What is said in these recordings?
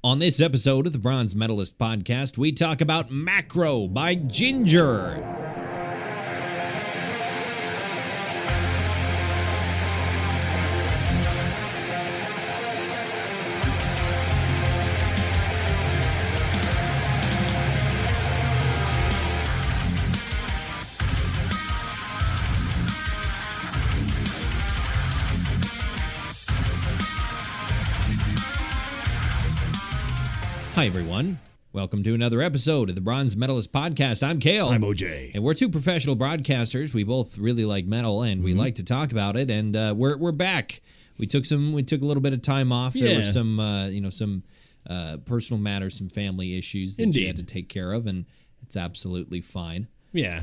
On this episode of the Bronze Metalist podcast, we talk about Macro by JINJER. Hi, everyone. Welcome to another episode of the Bronze Metalist podcast. I'm Kale. I'm OJ. And we're two professional broadcasters. We both really like metal, and we like to talk about it. And we're back. We took a little bit of time off. There were some personal matters, some family issues that you had to take care of, and it's absolutely fine. Yeah.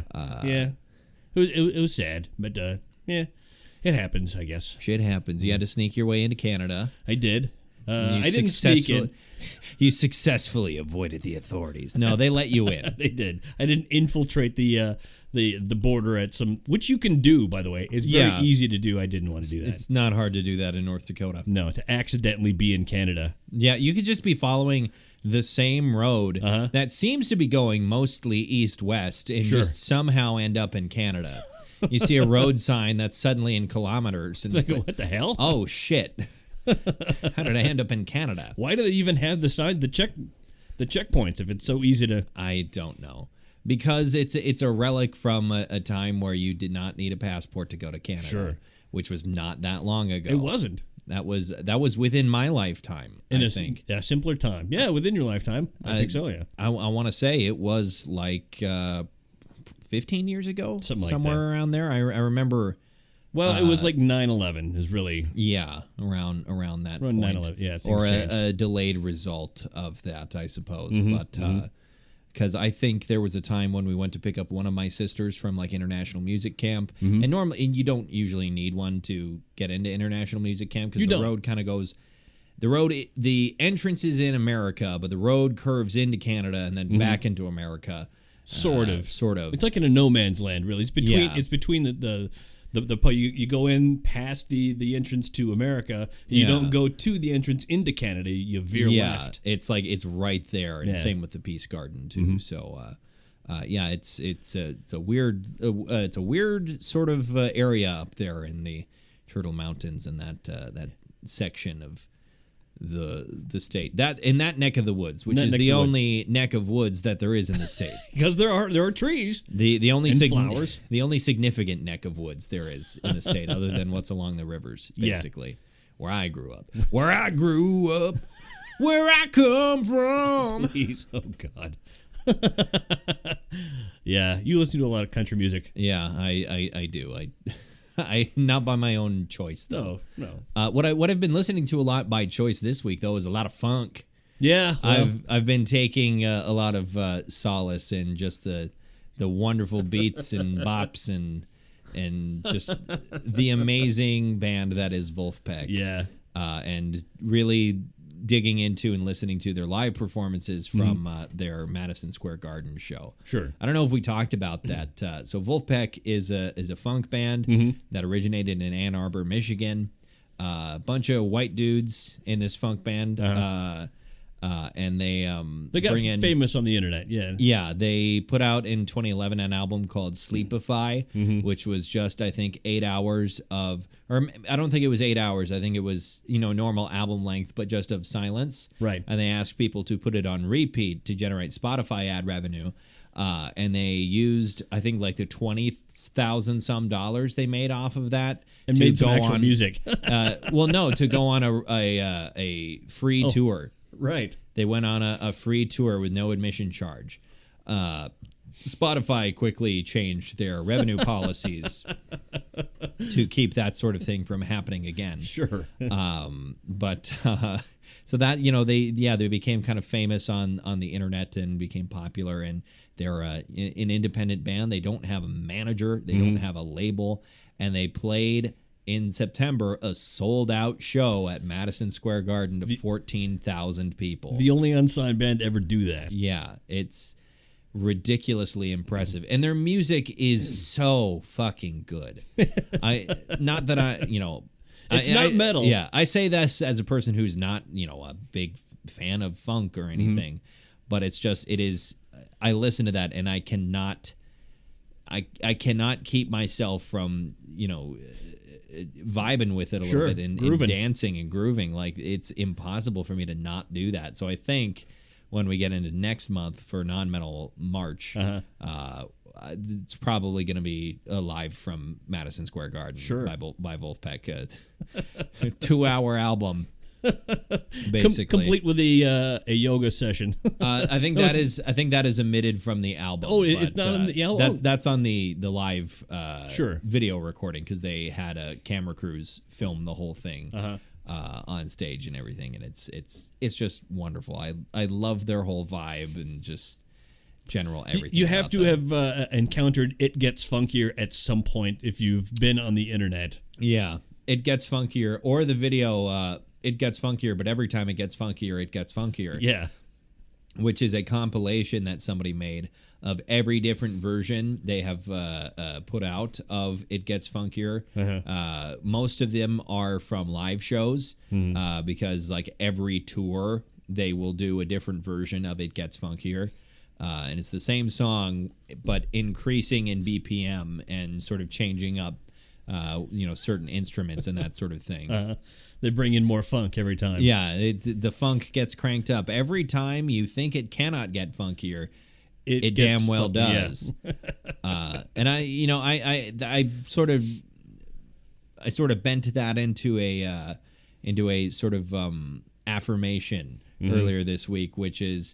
It was sad, but it happens, I guess. Shit happens. You had to sneak your way into Canada. I did. I didn't sneak in. You successfully avoided the authorities. No, they let you in. They did. I didn't infiltrate the border at some, which you can do, by the way. It's very easy to do. I didn't want to do that. It's not hard to do that in North Dakota. No, to accidentally be in Canada. Yeah, you could just be following the same road that seems to be going mostly east-west and just somehow end up in Canada. You see a road sign that's suddenly in kilometers. And it's like, what the hell? Oh, shit. How did I end up in Canada? Why do they even have the checkpoints if it's so easy to? I don't know. Because it's a relic from a time where you did not need a passport to go to Canada, which was not that long ago. It wasn't. That was within my lifetime. I think a simpler time. Yeah, within your lifetime. I think so. Yeah. I want to say it was like 15 years ago, somewhere around there. I remember. Well, it was like 9/11 is really... Yeah, around that point. 9/11, yeah. Or a delayed result of that, I suppose. But because I think there was a time when we went to pick up one of my sisters from like international music camp. And normally you don't usually need one to get into international music camp because the road kind of goes... The entrance is in America, but the road curves into Canada and then back into America. Sort of. It's like in a no man's land, really. It's between the you go in past the entrance to America. You don't go to the entrance into Canada. You veer left. It's like it's right there, and same with the Peace Garden too. So, it's a weird sort of area up there in the Turtle Mountains and that section of the state, that in that neck of the woods, which is the only neck of woods that there is in the state, because there are trees, the only flowers, the only significant neck of woods there is in the state, other than what's along the rivers, basically. Where I grew up, where I come from. Please, oh God. Yeah, you listen to a lot of country music. Yeah, I do. I not by my own choice though. No. What I've been listening to a lot by choice this week though is a lot of funk. Yeah, well. I've been taking a lot of solace in just the wonderful beats and bops and just the amazing band that is Wolfpack. Yeah, and really digging into and listening to their live performances from their Madison Square Garden show. Sure. I don't know if we talked about that. So Wolfpack is a funk band that originated in Ann Arbor, Michigan. A bunch of white dudes in this funk band. And they got famous on the internet. Yeah, they put out in 2011 an album called Sleepify, which was just, I think, 8 hours of, or I don't think it was 8 hours. I think it was, normal album length, but just of silence. Right. And they asked people to put it on repeat to generate Spotify ad revenue. And they used, I think, like the $20,000 some they made off of that. And made some actual music. To go on a free tour. Right. They went on a free tour with no admission charge. Spotify quickly changed their revenue policies to keep that sort of thing from happening again. Sure. So that, they became kind of famous on the internet and became popular, and they're an independent band. They don't have a manager. They don't have a label, and they played in September a sold-out show at Madison Square Garden to 14,000 people. The only unsigned band to ever do that. Yeah, it's ridiculously impressive, and their music is so fucking good. It's not metal. Yeah, I say this as a person who's not, a big fan of funk or anything, but it is. I listen to that and I cannot keep myself from vibing with it a little bit and dancing and grooving. Like, it's impossible for me to not do that. So I think when we get into next month for Non-Metal March, it's probably going to be live from Madison Square Garden by Wolfpack. 2-hour album. Basically, complete with a yoga session. I think that is omitted from the album. Oh, it's not on the album. That's on the live video recording, because they had a camera crews film the whole thing on stage and everything, and it's just wonderful. I love their whole vibe and just general everything. You have to have encountered It Gets Funkier at some point if you've been on the internet. Yeah, It Gets Funkier, or the video. It Gets Funkier, but every time it gets funkier, it gets funkier. Yeah. Which is a compilation that somebody made of every different version they have put out of It Gets Funkier. Most of them are from live shows, because like every tour, they will do a different version of It Gets Funkier. And it's the same song, but increasing in BPM and sort of changing up certain instruments and that sort of thing. They bring in more funk every time. Yeah, the funk gets cranked up. Every time you think it cannot get funkier, it damn well does. Yeah. And I sort of bent that into a sort of affirmation earlier this week, which is,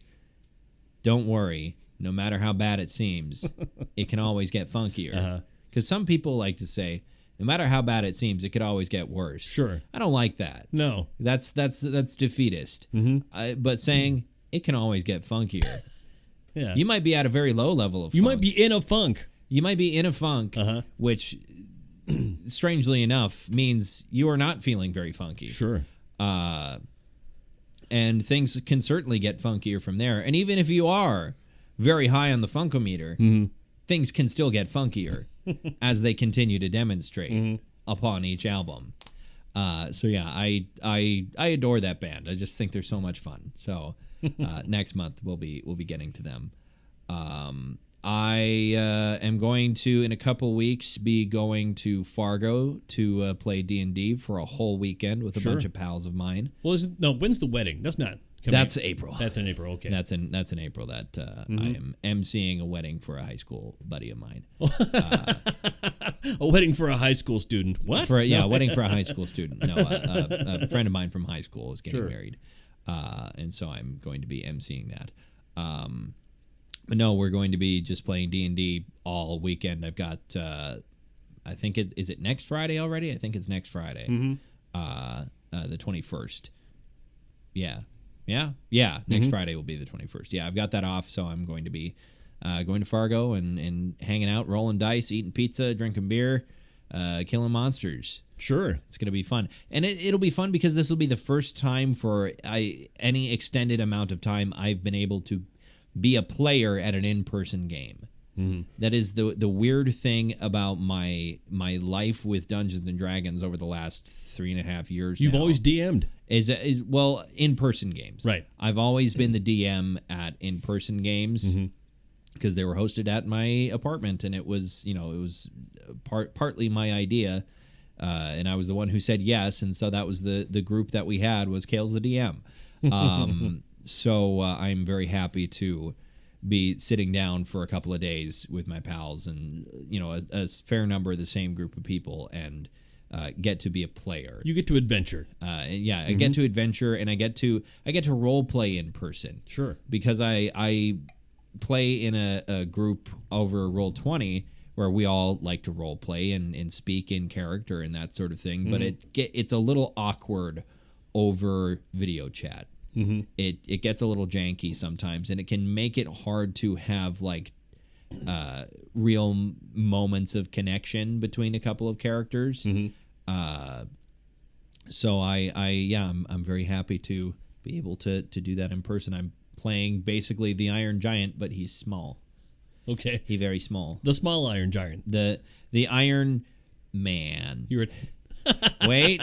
don't worry, no matter how bad it seems, it can always get funkier. Because some people like to say, no matter how bad it seems, it could always get worse. Sure. I don't like that. No. That's defeatist. But saying it can always get funkier. Yeah. You might be at a very low level of funk. You might be in a funk. You might be in a funk, which, strangely enough, means you are not feeling very funky. Sure. And things can certainly get funkier from there. And even if you are very high on the funkometer, things can still get funkier as they continue to demonstrate upon each album. So yeah, I adore that band. I just think they're so much fun. So next month we'll be getting to them. I am going to, in a couple weeks, be going to Fargo to play D&D for a whole weekend with a bunch of pals of mine. Well, when's the wedding? That's not. That's April. That's in April. Okay. That's in April. That I am emceeing a wedding for a high school buddy of mine. A wedding for a high school student. What? A wedding for a high school student. No, a friend of mine from high school is getting married, and so I'm going to be emceeing that. But no, we're going to be just playing D&D all weekend. I've got, I think is it next Friday already? I think it's next Friday, the 21st. Yeah. Next Friday will be the 21st. Yeah, I've got that off, so I'm going to be going to Fargo and hanging out, rolling dice, eating pizza, drinking beer, killing monsters. Sure. It's going to be fun. And it'll be fun because this will be the first time for any extended amount of time I've been able to be a player at an in-person game. That is the weird thing about my life with Dungeons and Dragons over the last 3.5 years. You've always DM'd. Is in-person games. Right. I've always been the DM at in-person games because they were hosted at my apartment, and it was partly my idea, and I was the one who said yes, and so that was the group that we had was Kale's the DM. So I'm very happy to be sitting down for a couple of days with my pals and a fair number of the same group of people and get to be a player. You get to adventure. I get to adventure, and I get to role play in person. Sure. Because I play in a group over Roll20 where we all like to role play and speak in character and that sort of thing. But it's a little awkward over video chat. It gets a little janky sometimes, and it can make it hard to have like real moments of connection between a couple of characters. So I'm very happy to be able to do that in person. I'm playing basically the Iron Giant, but he's small. Okay. He's very small. The small Iron Giant. The Iron Man. Wait.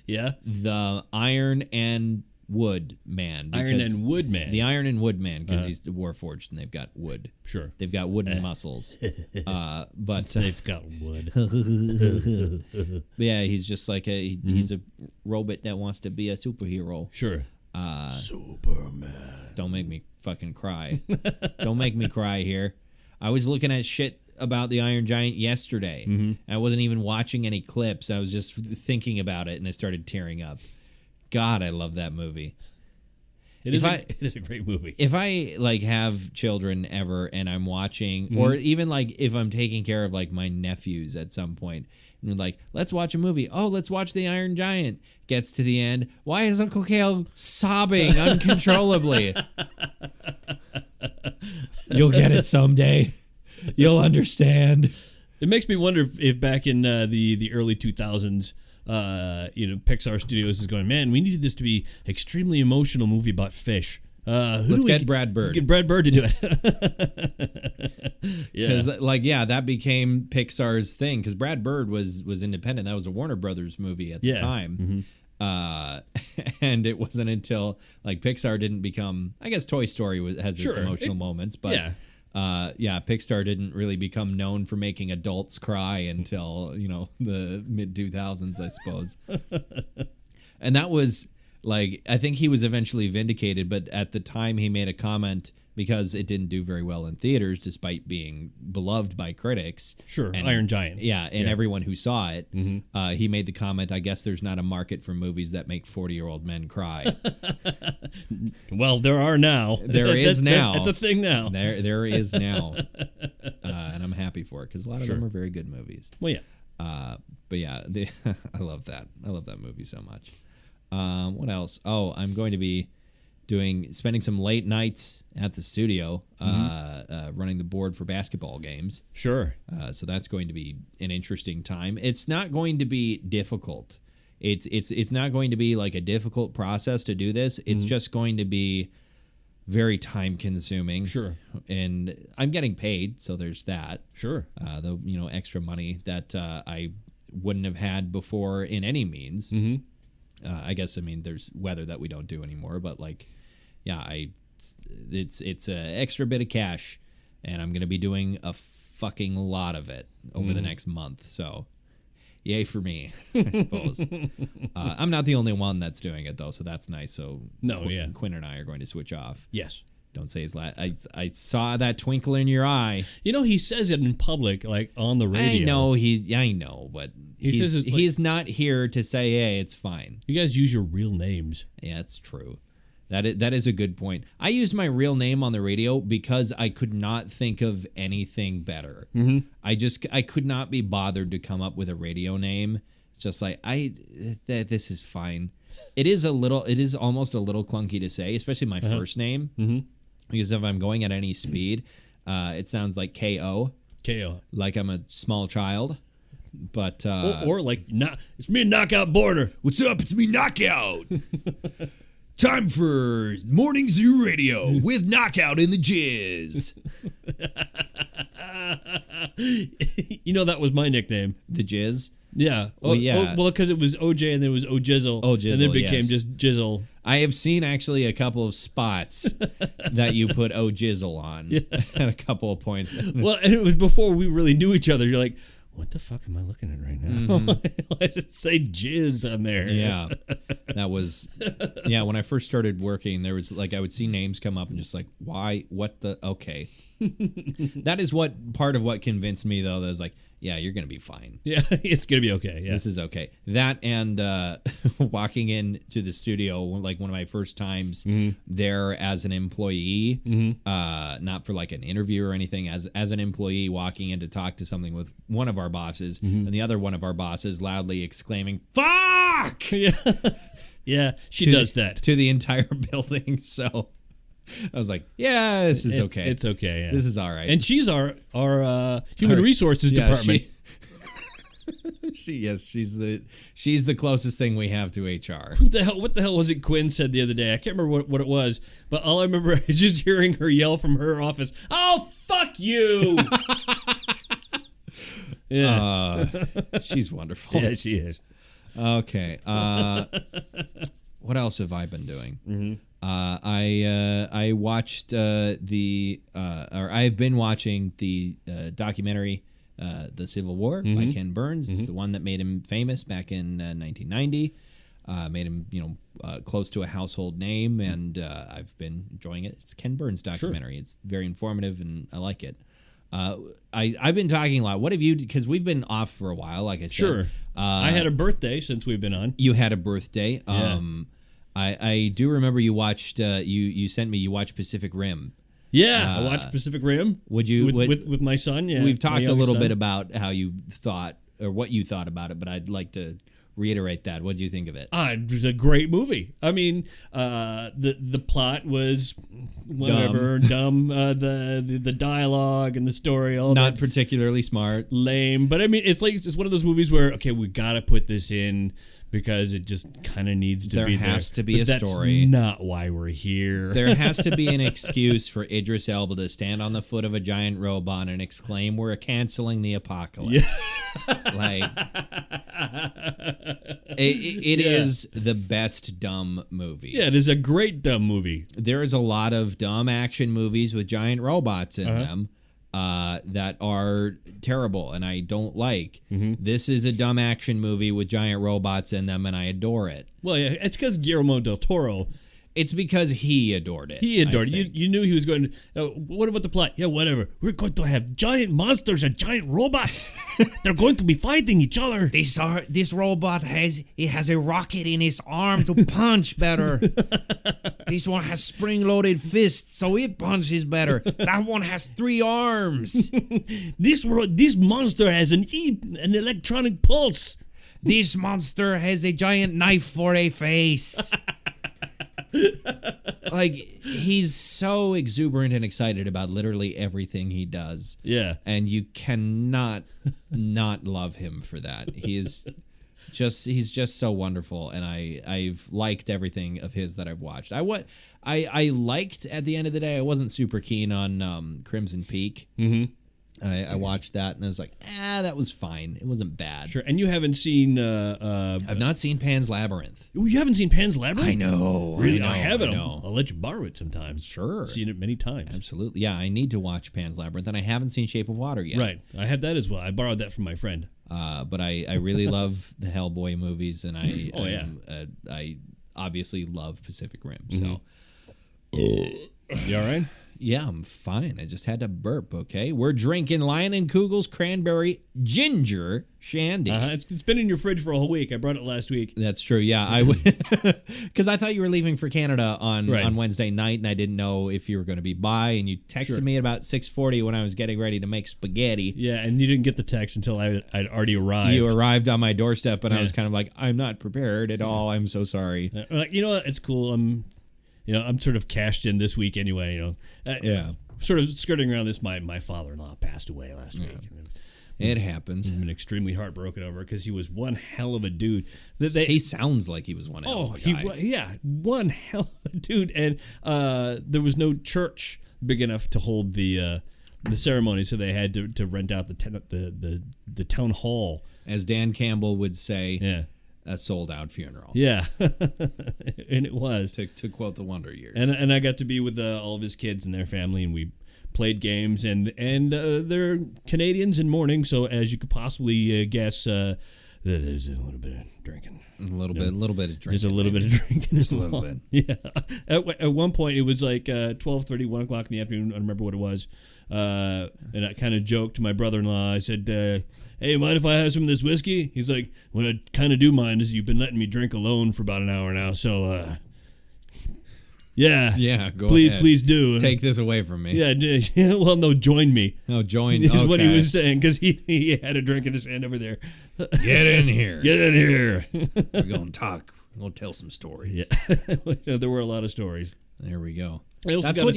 Yeah. The Iron and Wood Man. Iron and Wood Man. The Iron and Wood Man, because he's Warforged and they've got wood. Sure. They've got wooden muscles. But they've got wood. Yeah, he's just like he's a robot that wants to be a superhero. Sure. Superman. Don't make me fucking cry. Don't make me cry here. I was looking at shit about the Iron Giant yesterday. I wasn't even watching any clips. I was just thinking about it, and I started tearing up. God, I love that movie. It is a great movie. If I like have children ever and I'm watching, or even like if I'm taking care of like my nephews at some point, and we're like, let's watch a movie. Oh, let's watch the Iron Giant. Gets to the end. Why is Uncle Kale sobbing uncontrollably? You'll get it someday. You'll understand. It makes me wonder if back in the early 2000s, Pixar Studios is going, man, we needed this to be extremely emotional movie about fish. Let's get Brad Bird. Let's get Brad Bird to do it. Because, that became Pixar's thing. Because Brad Bird was independent. That was a Warner Brothers movie at the time. And it wasn't until like Pixar didn't become. I guess Toy Story has its emotional moments, but. Pixar didn't really become known for making adults cry until, the mid-2000s, I suppose. And that was, I think he was eventually vindicated, but at the time he made a comment because it didn't do very well in theaters despite being beloved by critics. Sure, and, Iron Giant. Yeah, and everyone who saw it. He made the comment, I guess there's not a market for movies that make 40-year-old men cry. Well, there are now. There is now. It's a thing now. There is now. And I'm happy for it because a lot of them are very good movies. Well, yeah. But yeah, I love that. I love that movie so much. What else? Oh, I'm going to be spending some late nights at the studio, running the board for basketball games. Sure. So that's going to be an interesting time. It's not going to be difficult. It's not going to be like a difficult process to do this. It's just going to be very time consuming. Sure. And I'm getting paid, so there's that. Sure. The extra money that I wouldn't have had before in any means. I guess there's weather that we don't do anymore, but it's an extra bit of cash, and I'm gonna be doing a fucking lot of it over the next month. So, yay for me, I suppose. I'm not the only one that's doing it though, so that's nice. So Quinn and I are going to switch off. Yes. Don't say his last. I saw that twinkle in your eye. He says it in public, like on the radio. I know, but he's not here to say, hey, it's fine. You guys use your real names. Yeah, it's true. That is a good point. I use my real name on the radio because I could not think of anything better. I could not be bothered to come up with a radio name. It's just like this is fine. It is almost a little clunky to say, especially my first name. Because if I'm going at any speed, it sounds like K.O. K.O. Like I'm a small child. But or like it's me, Knockout Border. What's up? It's me, Knockout. Time for Morning Zoo Radio with Knockout in the Jizz. That was my nickname. The Jizz? Yeah. Well, because it was OJ and then it was O'Jizzle. O'Jizzle, and then it became just Jizzle. I have seen actually a couple of spots that you put O'Jizzle on at a couple of points. Well, and it was before we really knew each other. You're like, what the fuck am I looking at right now? Why does it say jizz on there? Yeah. That was, when I first started working, there was I would see names come up and just like, why, what the, okay. That is part of what convinced me though, that was like, yeah, you're going to be fine. Yeah, it's going to be okay. Yeah. This is okay. That and walking into the studio, like one of my first times there as an employee, not for like an interview or anything, as an employee walking in to talk to something with one of our bosses, and the other one of our bosses loudly exclaiming, "Fuck!" Yeah, yeah, she does that to the entire building. So I was like, yeah, this is okay. It's okay. Yeah. This is all right. And she's our human resources department. She's the closest thing we have to HR. What the hell was it Quinn said the other day? I can't remember what it was, but all I remember is just hearing her yell from her office, "Oh, fuck you!" Yeah. She's wonderful. Yeah, she is. Okay. What else have I been doing? Mm-hmm. I watched I've been watching the documentary, The Civil War by Ken Burns, the one that made him famous back in 1990. Made him, close to a household name, and I've been enjoying it. It's Ken Burns documentary. Sure. It's very informative, and I like it. I've been talking a lot. What have you? Because we've been off for a while, like I said. Sure. I had a birthday since we've been on. You had a birthday. Yeah. I do remember you watched. You sent me. You watched Pacific Rim. Yeah, I watched Pacific Rim. Would you with my son? Yeah, we've talked a little bit about how you thought or what you thought about it, but I'd like to reiterate that. What do you think of it? It was a great movie. I mean, the plot was whatever, dumb. The dialogue and the story, all not particularly smart, lame. But I mean, it's one of those movies where we got to put this in because it just kind of needs to be there. There has to be a story. That's not why we're here. There has to be an excuse for Idris Elba to stand on the foot of a giant robot and exclaim, "We're canceling the apocalypse." Yeah. Like, it is the best dumb movie. Yeah, it is a great dumb movie. There is a lot of dumb action movies with giant robots in them. That are terrible and I don't like. Mm-hmm. This is a dumb action movie with giant robots in them, and I adore it. Well, yeah, it's because Guillermo del Toro. It's because he adored it. He adored it. You knew he was going to... what about the plot? Yeah, whatever. We're going to have giant monsters and giant robots. They're going to be fighting each other. This robot has a rocket in his arm to punch better. This one has spring-loaded fists, so it punches better. That one has 3 arms. This monster has an electronic pulse. This monster has a giant knife for a face. Like, he's so exuberant and excited about literally everything he does. Yeah. And you cannot not love him for that. He's just so wonderful, and I've liked everything of his that I've watched. I liked, at the end of the day, I wasn't super keen on Crimson Peak. Mm-hmm. I watched that and I was like, that was fine. It wasn't bad. Sure. And you haven't seen... I've not seen Pan's Labyrinth. Oh, you haven't seen Pan's Labyrinth? I know. Really? I have it. I'll let you borrow it sometimes. Sure. I've seen it many times. Absolutely. Yeah, I need to watch Pan's Labyrinth, and I haven't seen Shape of Water yet. Right. I have that as well. I borrowed that from my friend. But I really love the Hellboy movies, and I obviously love Pacific Rim. So, you all right? Yeah, I'm fine. I just had to burp, okay? We're drinking Lion & Kugel's Cranberry Ginger Shandy. It's been in your fridge for a whole week. I brought it last week. That's true, yeah. Because I thought you were leaving for Canada on Wednesday night, and I didn't know if you were going to be by, and you texted me at about 6:40 when I was getting ready to make spaghetti. Yeah, and you didn't get the text until I'd already arrived. You arrived on my doorstep, and I was kind of like, I'm not prepared at all. I'm so sorry. I'm like, you know what? It's cool. I'm sort of cashed in this week anyway. Sort of skirting around this. My father-in-law passed away last week. It happens. I've been extremely heartbroken over it because he was one hell of a dude. He sounds like he was one hell of a guy. One hell of a dude. And there was no church big enough to hold the ceremony, so they had to rent out the town hall. As Dan Campbell would say, a sold-out funeral. Yeah, and it was. To quote the Wonder Years. And I got to be with all of his kids and their family, and we played games, and they're Canadians in mourning, so as you could possibly guess, there's a little bit of drinking. A little bit of drinking. Just a little bit of drinking. Just a little bit. Yeah. At one point, it was like 12:30, 1 o'clock in the afternoon. I don't remember what it was. And I kind of joked to my brother-in-law. I said, hey, mind if I have some of this whiskey? He's like, what I kind of do mind is you've been letting me drink alone for about an hour now, so... Yeah, go ahead. Please do. Take this away from me. Yeah, well, no, join me. No, join. Is what he was saying, because he had a drink in his hand over there. Get in here. Get in here. We're going to talk. We're going to tell some stories. Yeah. There were a lot of stories. There we go. That's what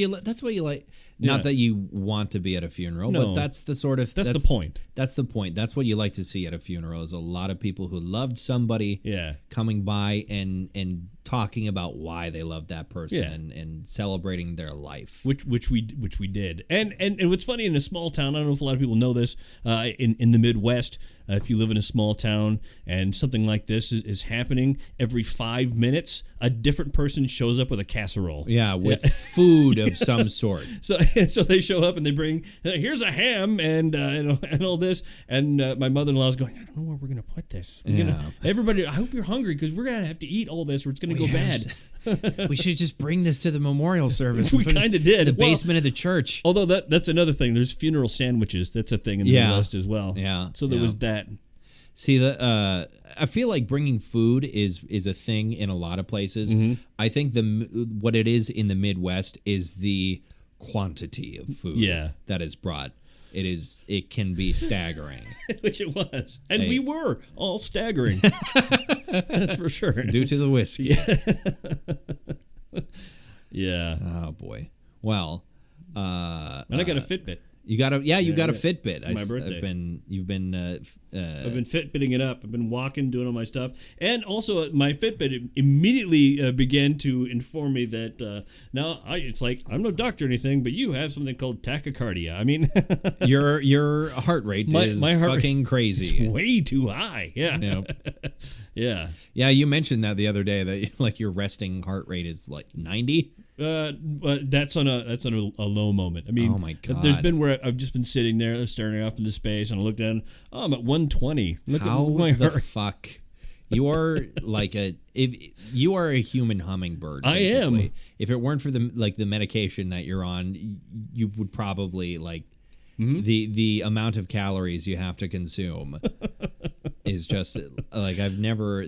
you like. Not that you want to be at a funeral, but that's the point. That's the point. That's what you like to see at a funeral, is a lot of people who loved somebody coming by and talking about why they loved that person and celebrating their life. Which we did. And what's funny, in a small town, I don't know if a lot of people know this, in the Midwest, if you live in a small town and something like this is happening, every 5 minutes, a different person shows up with a casserole. Yeah, with food of some sort. So they show up and they bring, here's a ham and all this. And my mother-in-law is going, I don't know where we're going to put this. Everybody, I hope you're hungry, because we're going to have to eat all this or it's going to go bad. We should just bring this to the memorial service. We kind of did. The basement of the church. Although that's another thing. There's funeral sandwiches. That's a thing in the Midwest as well. Yeah. So there was that. See, I feel like bringing food is a thing in a lot of places. Mm-hmm. I think what it is in the Midwest is the quantity of food that is brought. It can be staggering. Which it was. And we were all staggering. That's for sure. Due to the whiskey. Yeah. Oh, boy. Well. And I got a Fitbit. You got a Fitbit. For my birthday. I've been Fitbitting it up. I've been walking, doing all my stuff, and also my Fitbit immediately began to inform me that now it's like, I'm no doctor or anything, but you have something called tachycardia. I mean, your heart rate is fucking crazy. It's way too high. Yeah. Yep. Yeah. Yeah. You mentioned that the other day, that like your resting heart rate is like 90. That's on a low moment. I mean, oh my God. There's been where I've just been sitting there staring off into space, and I look down. Oh, I'm at 120. How the fuck? You are you are a human hummingbird. Basically. I am. If it weren't for the medication that you're on, you would probably the amount of calories you have to consume is just like I've never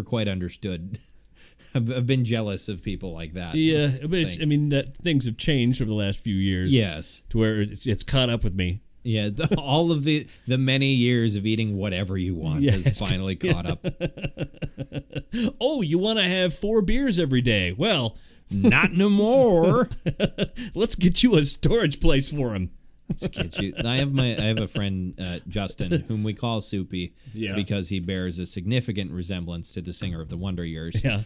quite understood. I've been jealous of people like that. Yeah, but that things have changed over the last few years. Yes, to where it's caught up with me. Yeah, all of the many years of eating whatever you want has finally caught up. Oh, you want to have 4 beers every day? Well, not no more. Let's get you a storage place for them. Let's get you. I have a friend, Justin, whom we call Soupy, because he bears a significant resemblance to the singer of the Wonder Years. Yeah.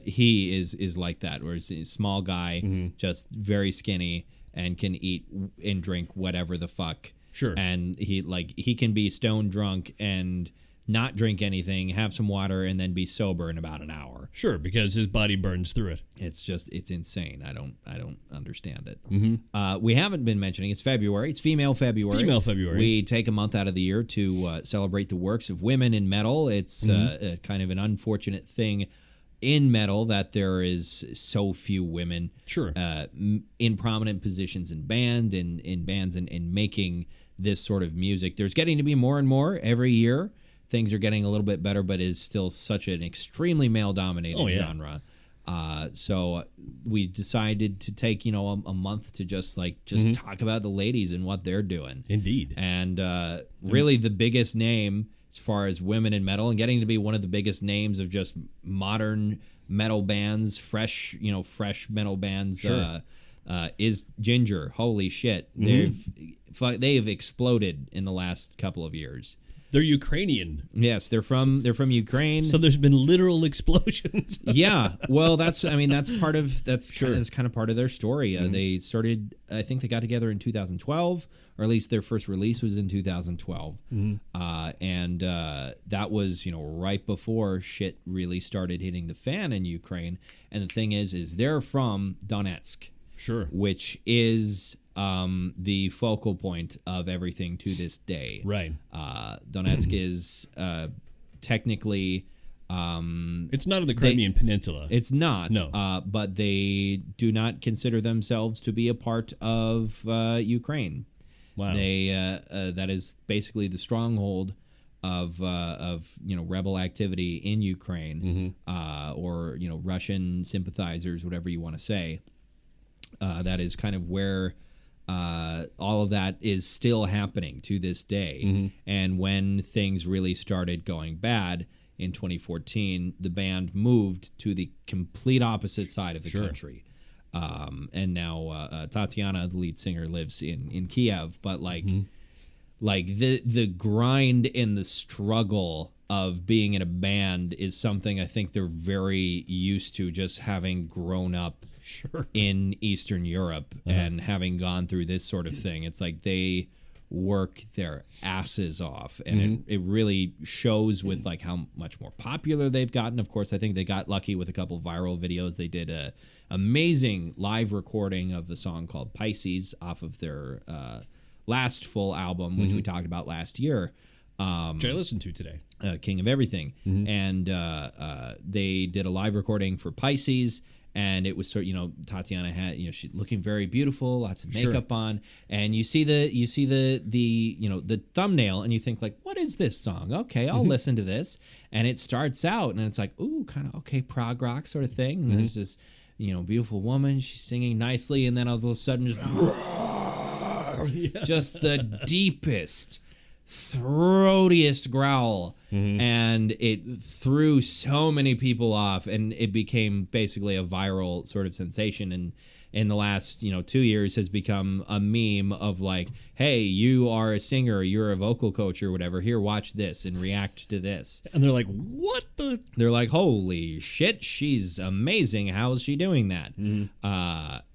He is like that, where he's a small guy, just very skinny, and can eat and drink whatever the fuck. Sure. And he can be stone drunk and not drink anything, have some water, and then be sober in about an hour. Sure, because his body burns through it. It's insane. I don't understand it. Mm-hmm. We haven't been mentioning it's February. It's Female February. Female February. We take a month out of the year to celebrate the works of women in metal. It's kind of an unfortunate thing in metal that there is so few women. Sure. In prominent positions in bands and making this sort of music. There's getting to be more and more every year. Things are getting a little bit better, but is still such an extremely male-dominated genre. So we decided to take, a month to just talk about the ladies and what they're doing. Indeed. And really the biggest name as far as women in metal, and getting to be one of the biggest names of just modern metal bands, fresh metal bands, sure. Is JINJER. Holy shit. They've exploded in the last couple of years. They're Ukrainian. Yes, they're from Ukraine. So there's been literal explosions. Yeah, well, that's kind of part of their story. They started, I think they got together in 2012, or at least their first release was in 2012, and that was right before shit really started hitting the fan in Ukraine. And the thing is they're from Donetsk, sure, which is the focal point of everything to this day. Right. Donetsk is technically... it's not on the Crimean Peninsula. It's not. No. But they do not consider themselves to be a part of Ukraine. Wow. They that is basically the stronghold of rebel activity in Ukraine, or Russian sympathizers, whatever you want to say. That is kind of where all of that is still happening to this day. And when things really started going bad in 2014, the band moved to the complete opposite side of the country. And now Tatiana, the lead singer, lives in Kiev. But like the grind and the struggle of being in a band is something I think they're very used to, just having grown up in Eastern Europe and having gone through this sort of thing. It's like they work their asses off, and it really shows with like how much more popular they've gotten. Of course, I think they got lucky with a couple viral videos. They did a amazing live recording of the song called Pisces off of their last full album, which we talked about last year, which I listened to today, King of Everything. And they did a live recording for Pisces. And it was sort of, Tatiana had, she's looking very beautiful, lots of makeup on, and you see the thumbnail, and you think like, what is this song? Okay, I'll listen to this, and it starts out, and it's like, ooh, kind of okay, prog rock sort of thing. And there's this, beautiful woman, she's singing nicely, and then all of a sudden just the deepest, throatiest growl, and it threw so many people off, and it became basically a viral sort of sensation, and in the last 2 years has become a meme of like, hey, you are a singer, you're a vocal coach or whatever, here, watch this and react to this. And they're like, what the? They're like, holy shit, she's amazing, how's she doing that?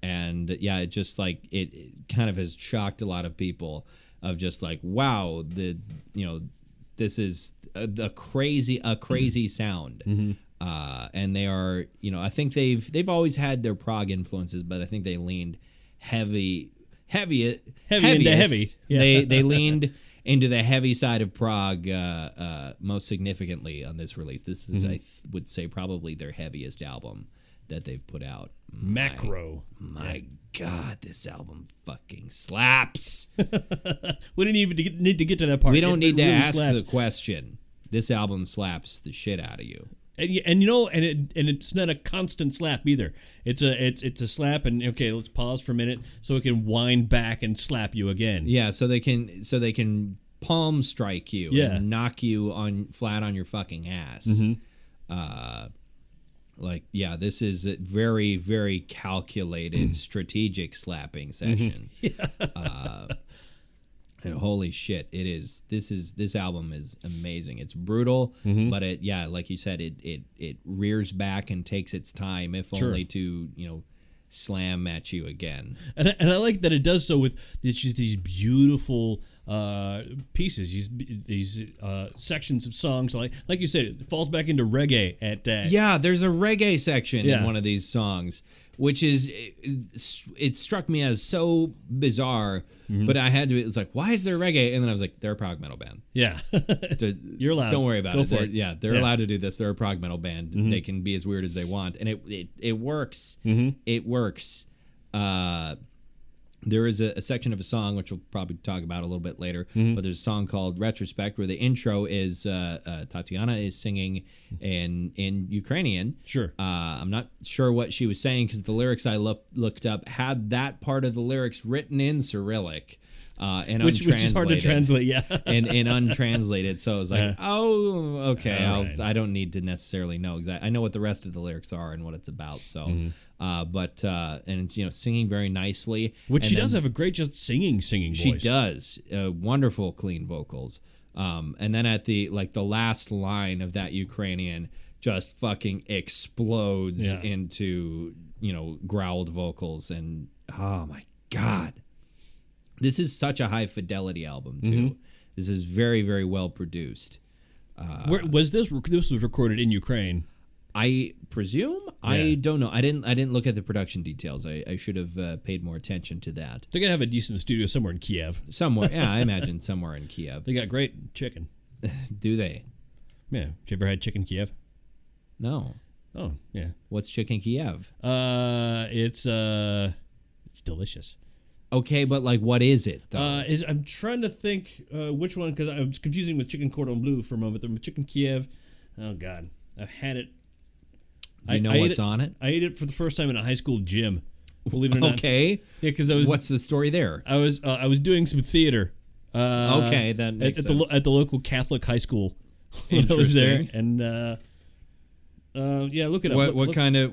And yeah, it just like it kind of has shocked a lot of people of just like, wow, this is a crazy sound. And they are, I think they've always had their prog influences, but I think they leaned heaviest. Into heavy. Yeah. They leaned into the heavy side of prog most significantly on this release. This is, I would say, probably their heaviest album that they've put out. Macro. My God, this album fucking slaps. We didn't even need to get to that part. We don't need to ask the question. This album slaps the shit out of you. And it's not a constant slap either. It's a slap, and okay, let's pause for a minute so it can wind back and slap you again. Yeah, so they can palm strike you and knock you flat on your fucking ass. This is a very, very calculated, strategic slapping session. And holy shit, it is. This album is amazing. It's brutal, but like you said, it rears back and takes its time, if only to slam at you again. And I like that it does so with just these beautiful pieces, these sections of songs. Like you said, it falls back into reggae at there's a reggae section in one of these songs, which is it struck me as so bizarre, but I had to. It's like, why is there reggae? And then I was like, they're a prog metal band. Yeah, you're allowed. Don't worry about it. They're allowed to do this. They're a prog metal band. They can be as weird as they want, and it works. It works. There is a section of a song, which we'll probably talk about a little bit later, but there's a song called Retrospect, where the intro is Tatiana is singing in Ukrainian. Sure. I'm not sure what she was saying, because the lyrics I looked up had that part of the lyrics written in Cyrillic. And which is hard to translate, and untranslated. So I was like, oh, okay, right. I don't need to necessarily know exactly. I know what the rest of the lyrics are and what it's about. So, singing very nicely. Which she does have a great just singing voice. She does wonderful, clean vocals. And then at the last line of that Ukrainian just fucking explodes into growled vocals, and oh my God. This is such a high fidelity album too. This is very, very well produced. Where was this? This was recorded in Ukraine, I presume. Yeah. I don't know. I didn't look at the production details. I should have paid more attention to that. They're gonna have a decent studio somewhere in Kiev. Somewhere, yeah, I imagine somewhere in Kiev. They got great chicken. Do they? Yeah. Have you ever had chicken Kiev? No. Oh yeah. What's chicken Kiev? It's delicious. Okay, but what is it, though? I'm trying to think which one, because I was confusing with chicken cordon bleu for a moment. The chicken Kiev, oh, God. I've had it. Do you know what's on it? I ate it for the first time in a high school gym, believe it or not. Okay. Yeah, because I was... What's the story there? I was doing some theater. Okay, that makes sense. At the local Catholic high school. when I was there. And yeah, look it up. What kind of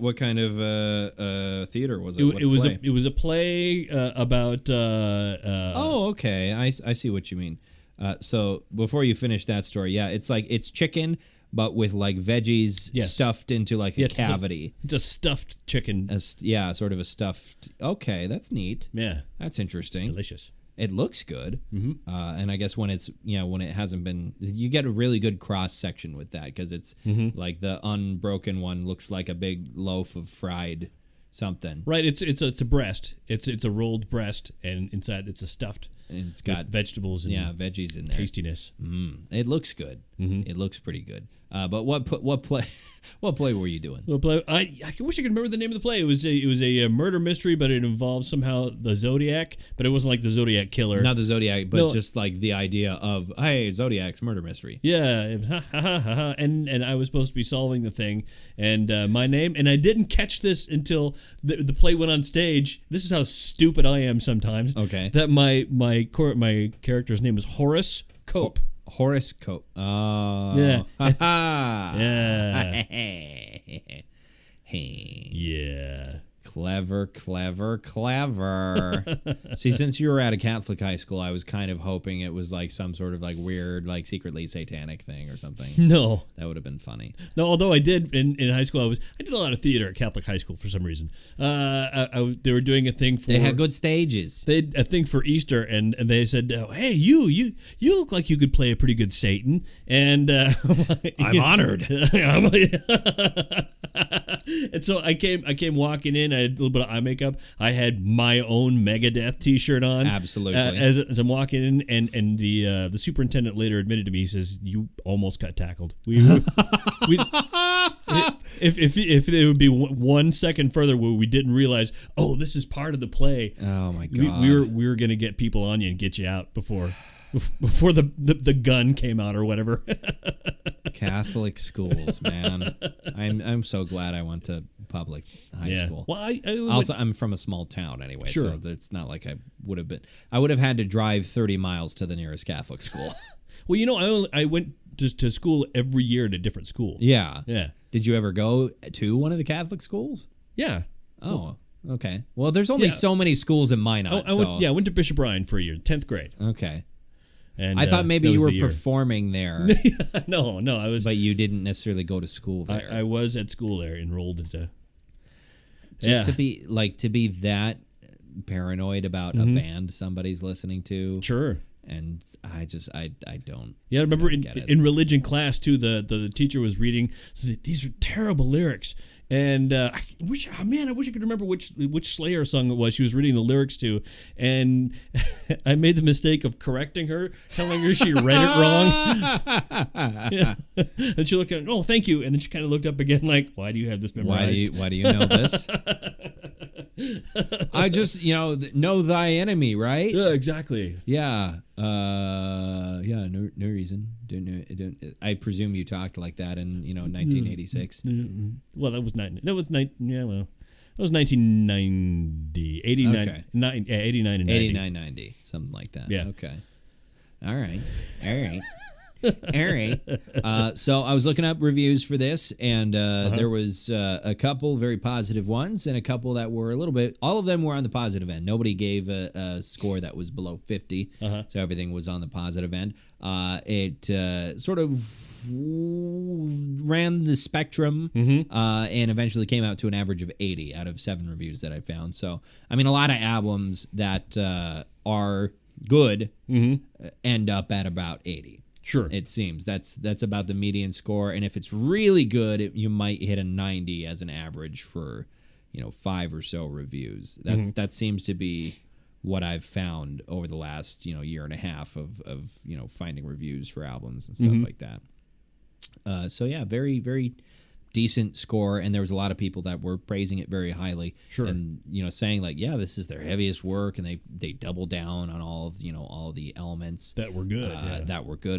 theater was it? It was a play about. Oh, okay. I see what you mean. So before you finish that story, yeah, it's chicken, but with like veggies stuffed into like a cavity. It's a stuffed chicken. Sort of a stuffed. Okay, that's neat. Yeah, that's interesting. It's delicious. It looks good. Mm-hmm. And I guess when it hasn't been, you get a really good cross section with that because it's like the unbroken one looks like a big loaf of fried something. Right. It's a breast. It's a rolled breast, and inside it's a stuffed. And it's got vegetables and veggies in there. Tastiness. It looks good. Mm-hmm. It looks pretty good. But what play were you doing? What play? I wish I could remember the name of the play. It was a murder mystery, but it involved somehow the Zodiac. But it wasn't like the Zodiac killer. Not the Zodiac, but just like the idea of, hey, Zodiac's murder mystery. Yeah, and I was supposed to be solving the thing, and my name, and I didn't catch this until the play went on stage. This is how stupid I am sometimes. Okay. That my character's name was Horace Cope. Horace Cope. Oh. Yeah. Yeah. Yeah. Clever. See, since you were at a Catholic high school, I was kind of hoping it was like some sort of like weird, like secretly satanic thing or something. No. That would have been funny. No, although I did in high school, I did a lot of theater at Catholic high school for some reaon. They were doing a thing for... They had good stages. They had a thing for Easter, and they said, hey, you look like you could play a pretty good Satan. And I'm honored. And so I came walking in. I had a little bit of eye makeup. I had my own Megadeth T-shirt on. Absolutely. As I'm walking in, and the superintendent later admitted to me, he says, "You almost got tackled. If it would be 1 second further where we didn't realize, oh, this is part of the play. Oh my God. We were gonna get people on you and get you out before the gun came out or whatever." Catholic schools, man. I'm so glad I went to public high school. Well, I'm from a small town anyway, sure. So it's not like I would have had to drive 30 miles to the nearest Catholic school. Well, I went to school every year at a different school. Yeah. Yeah. Did you ever go to one of the Catholic schools? Yeah. Oh, okay. Well, there's only so many schools in Minot. I went to Bishop Bryan for a year, 10th grade. Okay. And I thought maybe you were performing there. No, I was. But you didn't necessarily go to school there. I was at school there, enrolled into. To be that paranoid about a band somebody's listening to. Sure. And I don't. Yeah, I remember in religion class too. The teacher was reading. These are terrible lyrics. And I wish I could remember which Slayer song it was she was reading the lyrics to, and I made the mistake of correcting her, telling her she read it wrong. Yeah. And she looked at, oh, thank you, and then she kind of looked up again, like, why do you have this memorized? Why do you know this? I just know thy enemy, right? Yeah, exactly. Yeah. No reason. Don't. I presume you talked like that in 1986. Well, that was 1990, 89, okay. 89 and 90. 89, 90, something like that. Yeah. Okay. All right. So I was looking up reviews for this, and there was a couple very positive ones and a couple that were a little bit. All of them were on the positive end. Nobody gave a score that was below 50, so everything was on the positive end. It sort of ran the spectrum, and eventually came out to an average of 80 out of 7 reviews that I found. So I mean, a lot of albums that are good end up at about 80. Sure. It seems that's about the median score, and if it's really good, you might hit a 90 as an average for 5 or so reviews. That seems to be what I've found over the last year and a half of finding reviews for albums and stuff like that. So yeah, very very decent score, and there was a lot of people that were praising it very highly. Sure. And saying like, yeah, this is their heaviest work, and they double down on all of all of the elements that were good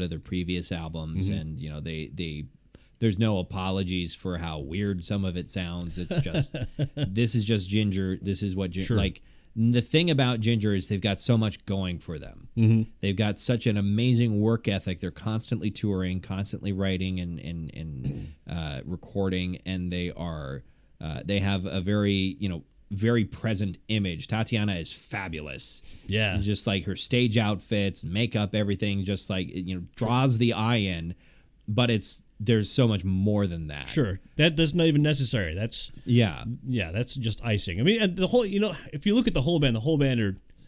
of their previous albums, and they there's no apologies for how weird some of it sounds. It's just this is just Ginger. This is what sure. like the thing about Ginger is they've got so much going for them. Mm-hmm. They've got such an amazing work ethic. They're constantly touring, constantly writing and recording, and they have a very, very present image. Tatiana is fabulous. Yeah. It's just like her stage outfits, makeup, everything just like, draws the eye in, but there's so much more than that. Sure. That's not even necessary. That's that's just icing. I mean, and the whole, if you look at the whole band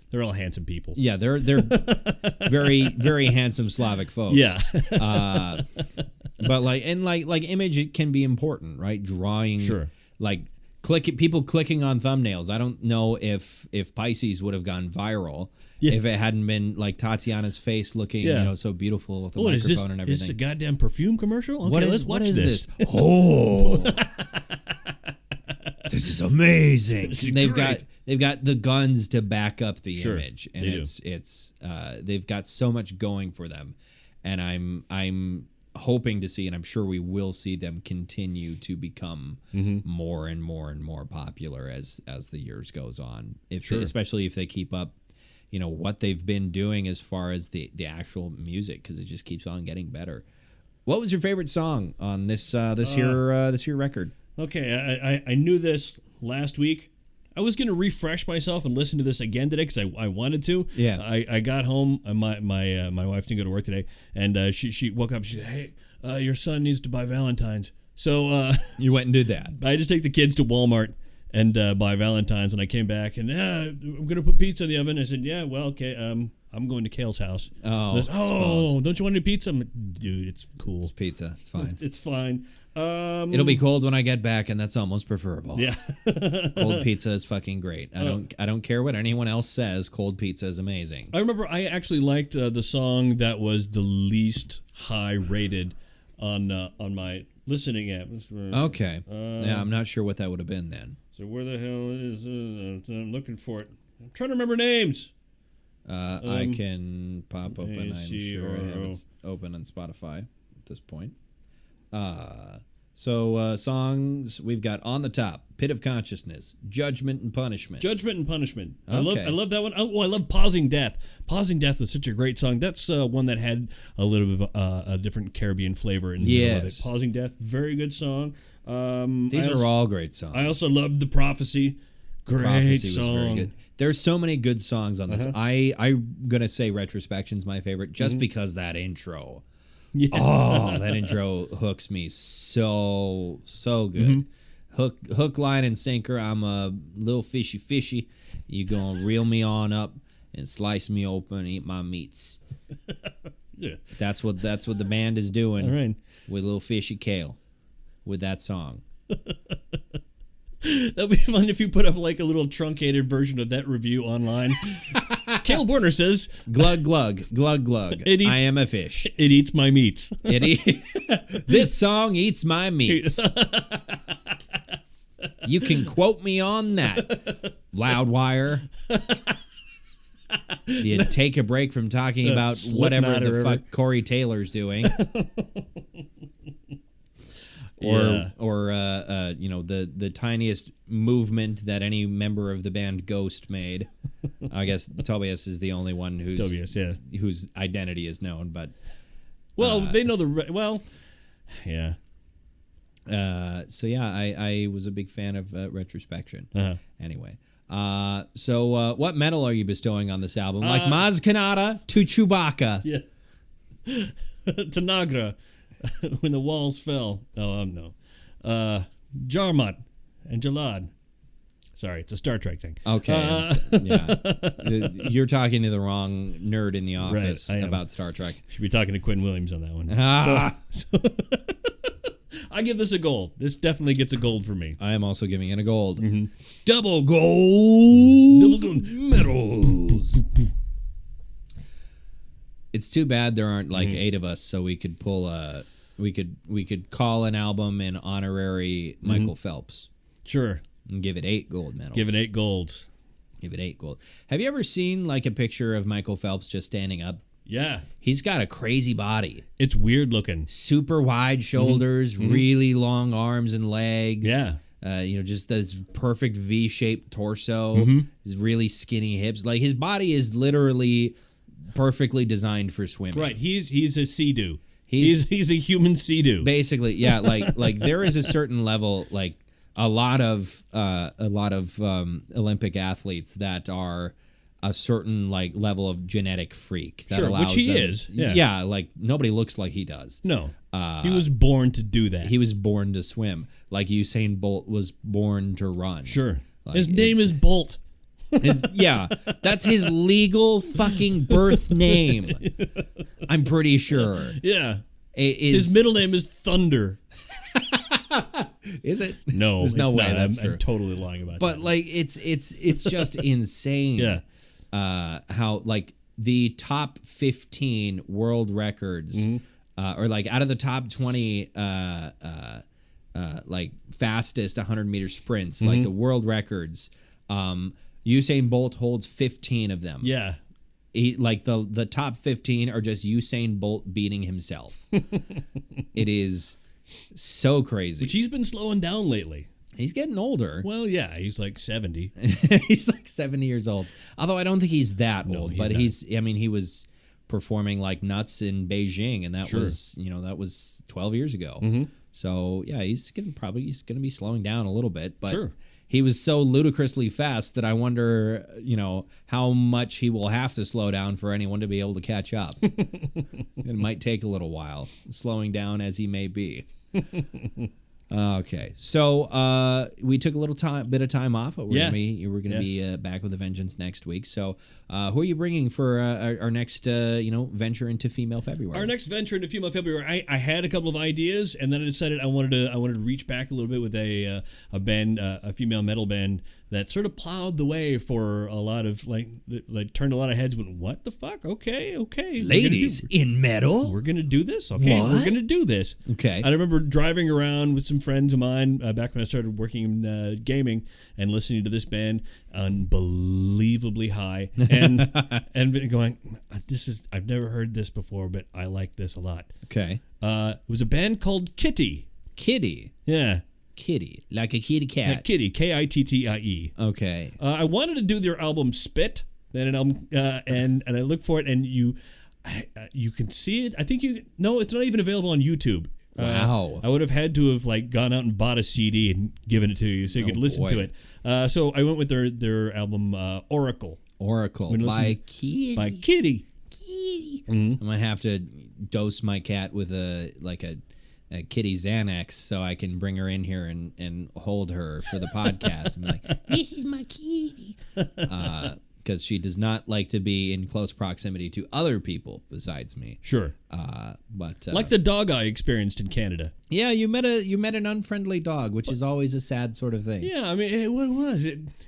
they're all handsome people. Yeah, they're very, very handsome Slavic folks. Yeah. But like image, it can be important, right? Drawing, sure. Like people clicking on thumbnails. I don't know if Pisces would have gone viral if it hadn't been like Tatiana's face looking, so beautiful with the microphone and everything. Is this a goddamn perfume commercial? Okay, let's watch this. Oh, this is amazing. This is They've got the guns to back up the image, and it's they've got so much going for them, and I'm hoping to see, and I'm sure we will see them continue to become more and more and more popular as the years goes on. Especially if they keep up, what they've been doing as far as the actual music, because it just keeps on getting better. What was your favorite song on this year record? Okay, I knew this last week. I was going to refresh myself and listen to this again today because I wanted to. Yeah. I got home. My wife didn't go to work today, and she woke up. She said, "Hey, your son needs to buy Valentine's." So you went and did that. I had to take the kids to Walmart and buy Valentine's, and I came back and I'm going to put pizza in the oven. I said, "Yeah, well, okay. I'm going to Kale's house." Oh, don't you want any pizza? Dude, it's cool. It's pizza. It's fine. It's fine. It'll be cold when I get back, and that's almost preferable. Yeah. Cold pizza is fucking great. I don't care what anyone else says. Cold pizza is amazing. I remember I actually liked the song that was the least high rated on my listening app. Okay. I'm not sure what that would have been then. So where the hell is I'm looking for it. I'm trying to remember names. I can pop open. I'm sure I have it open on Spotify at this point. So songs we've got on the top: Pit of Consciousness, Judgment and Punishment. Judgment and Punishment. Okay. I love that one. Oh, I love Pausing Death. Pausing Death was such a great song. That's one that had a little bit of a different Caribbean flavor in the middle of it. Pausing Death, very good song. These are all great songs. I also loved The Prophecy. Great song. Was very good. There's so many good songs on this. I'm gonna say Retrospection's my favorite, just because that intro. Yeah. Oh, that intro hooks me so good. Hook, line, and sinker. I'm a little fishy. You gonna reel me on up and slice me open and eat my meats. Yeah. That's what the band is doing. All right. With little fishy Kale with that song. That'd be fun if you put up like a little truncated version of that review online. Kale Borner says, "Glug glug glug glug. I am a fish. It eats my meats. This song eats my meats." You can quote me on that, Loudwire. You take a break from talking about whatever the fuck Corey Taylor's doing. Or the tiniest movement that any member of the band Ghost made. I guess Tobias is the only one whose identity is known, but they know yeah. So yeah, I was a big fan of Retrospection. Anyway, so what medal are you bestowing on this album? Like Maz Kanata to Chewbacca. Yeah. To Nagra. When the walls fell. Oh, no. Jarmut and Jalad. Sorry, it's a Star Trek thing. Okay. Yeah. You're talking to the wrong nerd in the office about Star Trek. Should be talking to Quinn Williams on that one. So I give this a gold. This definitely gets a gold for me. I am also giving it a gold. Mm-hmm. Double gold medals. It's too bad there aren't like 8 of us, so we could pull we could call an album an honorary Michael Phelps. Sure. And give it 8 gold medals. Give it 8 golds. Give it 8 gold. Have you ever seen like a picture of Michael Phelps just standing up? Yeah. He's got a crazy body. It's weird looking. Super wide shoulders, really long arms and legs. Yeah. Just this perfect V-shaped torso, his really skinny hips. Like his body is literally perfectly designed for swimming. Right. He's a sea-doo. He's a human sea-doo. Basically, yeah. Like there is a certain level, like a lot of Olympic athletes that are a certain like level of genetic freak that allows which he them, is. Yeah. Like nobody looks like he does. No. He was born to do that. He was born to swim. Like Usain Bolt was born to run. Sure. Like, his name is Bolt. That's his legal fucking birth name. I'm pretty sure. Yeah. His middle name is Thunder. Is it? No, there's no way. Not. That's true. I'm totally lying about that. But like, it's just insane. Yeah. How like the top 15 world records, or like out of the top 20, like fastest 100-meter sprints, like the world records, Usain Bolt holds 15 of them. Yeah. Like the top 15 are just Usain Bolt beating himself. It is so crazy. Which he's been slowing down lately. He's getting older. Well, yeah, he's like 70. He's like 70 years old. Although I don't think he's that old, but not. He was performing like nuts in Beijing, and that was 12 years ago. So yeah, he's gonna be slowing down a little bit, but he was so ludicrously fast that I wonder, how much he will have to slow down for anyone to be able to catch up. It might take a little while, slowing down as he may be. Okay, so we took a little bit of time off, but we're gonna be back with a vengeance next week. So, who are you bringing for our next venture into Female February? Our next venture into Female February, I had a couple of ideas, and then I decided I wanted to reach back a little bit with a band, a female metal band that sort of plowed the way for a lot of like turned a lot of heads. Went, what the fuck? Okay. Ladies in metal, we're gonna do this. Okay, what? We're gonna do this. Okay. I remember driving around with some friends of mine back when I started working in gaming and listening to this band, unbelievably high, and going, I've never heard this before, but I like this a lot. Okay. It was a band called Kitty. Kitty. Yeah. Kitty, like a kitty cat. Yeah, Kitty, Kittie. Okay. I wanted to do their album Spit, and I looked for it, and you can see it. I think it's not even available on YouTube. Wow. I would have had to have like gone out and bought a CD and given it to you so you could listen to it. So I went with their album Oracle. By Kitty. By Kitty. I'm gonna have to dose my cat with a Kitty Xanax so I can bring her in here and hold her for the podcast. I'm like, this is my kitty. Because she does not like to be in close proximity to other people besides me. Sure. But like the dog I experienced in Canada. Yeah, you met an unfriendly dog, which is always a sad sort of thing. Yeah, I mean,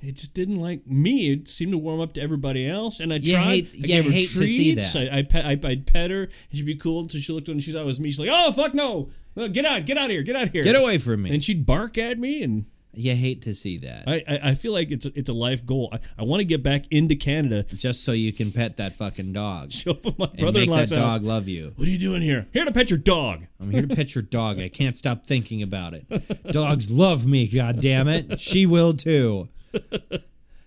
it just didn't like me. It seemed to warm up to everybody else, and I tried. You hate to see that. I'd pet her, and she'd be cool. So she looked when she thought it was me. She's like, "Oh fuck no! Get out of here! Get away from me!" And she'd bark at me, and you hate to see that. I feel like it's a life goal. I want to get back into Canada just so you can pet that fucking dog. Show up at my brother-in-law's and make that dog love you. What are you doing here? Here to pet your dog. I'm here to pet your dog. I can't stop thinking about it. Dogs love me, goddammit. She will too.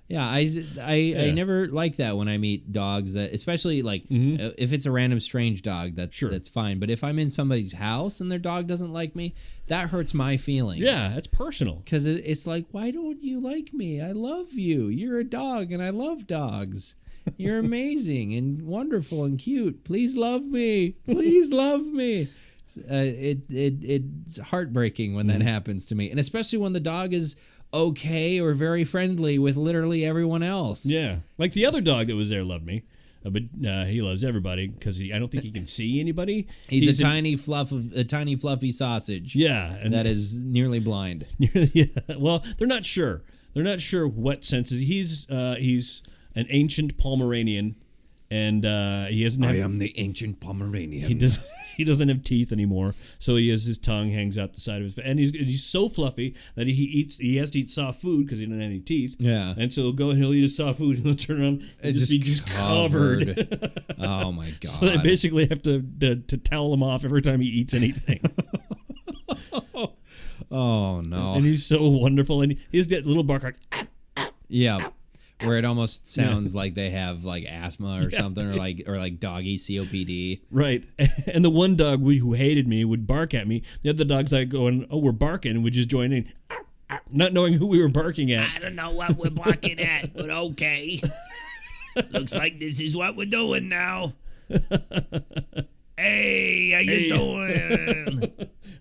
Yeah, I never like that when I meet dogs, that especially like if it's a random strange dog, that's fine. But if I'm in somebody's house and their dog doesn't like me, that hurts my feelings. Yeah, that's personal. Because it's like, why don't you like me? I love you. You're a dog, and I love dogs. You're amazing and wonderful and cute. Please love me. Please love me. It's heartbreaking when that happens to me, and especially when the dog is okay or very friendly with literally everyone else. Yeah, like the other dog that was there loved me, but he loves everybody because I don't think he can see anybody. He's a tiny fluffy sausage. Yeah, and that is nearly blind. Yeah, well, they're not sure. They're not sure what senses. He's an ancient Pomeranian, and he hasn't. I am the ancient Pomeranian. He doesn't have teeth anymore, so his tongue hangs out the side of his face, and he's so fluffy that he has to eat soft food because he doesn't have any teeth. Yeah, and so he'll eat his soft food and he'll turn around and just be covered. Oh my god! So they basically have to towel him off every time he eats anything. Oh, no. And he's so wonderful. And he's that little bark like, yeah. Where it almost sounds like they have like asthma or something, or like doggy COPD. Right. And the one dog who hated me would bark at me. The other dogs like going, oh, we're barking, and would just join in, not knowing who we were barking at. I don't know what we're barking at, but okay. Looks like this is what we're doing now. Hey, how you doing?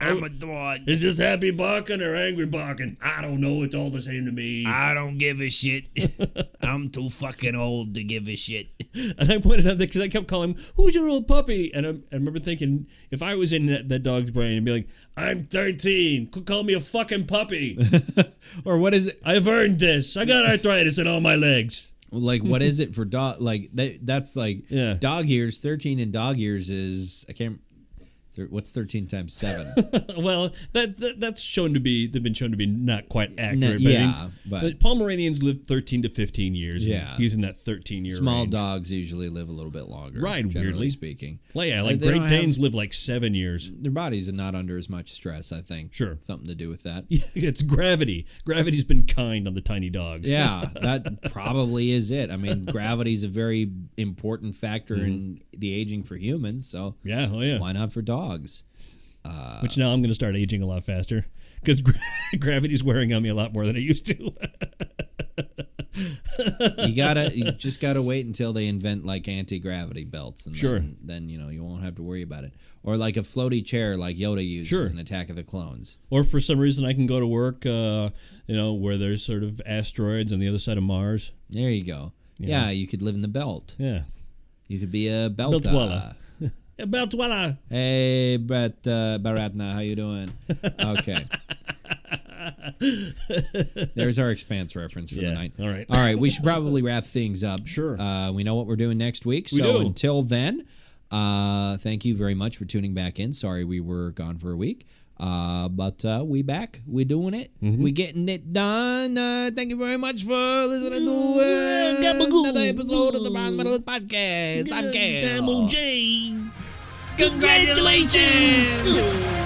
I'm a dog. Is this happy barking or angry barking? I don't know. It's all the same to me. I don't give a shit. I'm too fucking old to give a shit. And I pointed out that because I kept calling him, who's your little puppy? And I remember thinking, if I was in that dog's brain, I'd be like, I'm 13. Call me a fucking puppy. Or what is it? I've earned this. I got arthritis in all my legs. Like, what is it for dog? Like, that's like dog years. 13 in dog years is, I can't. What's 13 times 7? Well, that's shown to be, they've been shown to be not quite accurate. But Pomeranians live 13 to 15 years. Yeah. He's in that 13-year Small range. Dogs usually live a little bit longer. Right, weirdly speaking. Well, yeah, like Great Danes live like 7 years. Their bodies are not under as much stress, I think. Sure. Something to do with that. Yeah, it's gravity. Gravity's been kind on the tiny dogs. Yeah, that probably is it. I mean, gravity's a very important factor in the aging for humans, so why not for dogs? Which now I'm going to start aging a lot faster because gravity's wearing on me a lot more than it used to. You just gotta wait until they invent like anti-gravity belts, and then you won't have to worry about it. Or like a floaty chair like Yoda uses in Attack of the Clones. Or for some reason I can go to work, where there's sort of asteroids on the other side of Mars. There you go. Yeah, you could live in the belt. Yeah, you could be a belt. Beltwella. Hey, Brett Baratna, how you doing? Okay. There's our Expanse reference for the night. All right. We should probably wrap things up. Sure. We know what we're doing next week. So until then, thank you very much for tuning back in. Sorry we were gone for a week. But we back. We're doing it. We're getting it done. Thank you very much for listening to another episode of the Metalist Podcast. I'm Cal. I'm OJ. Congratulations!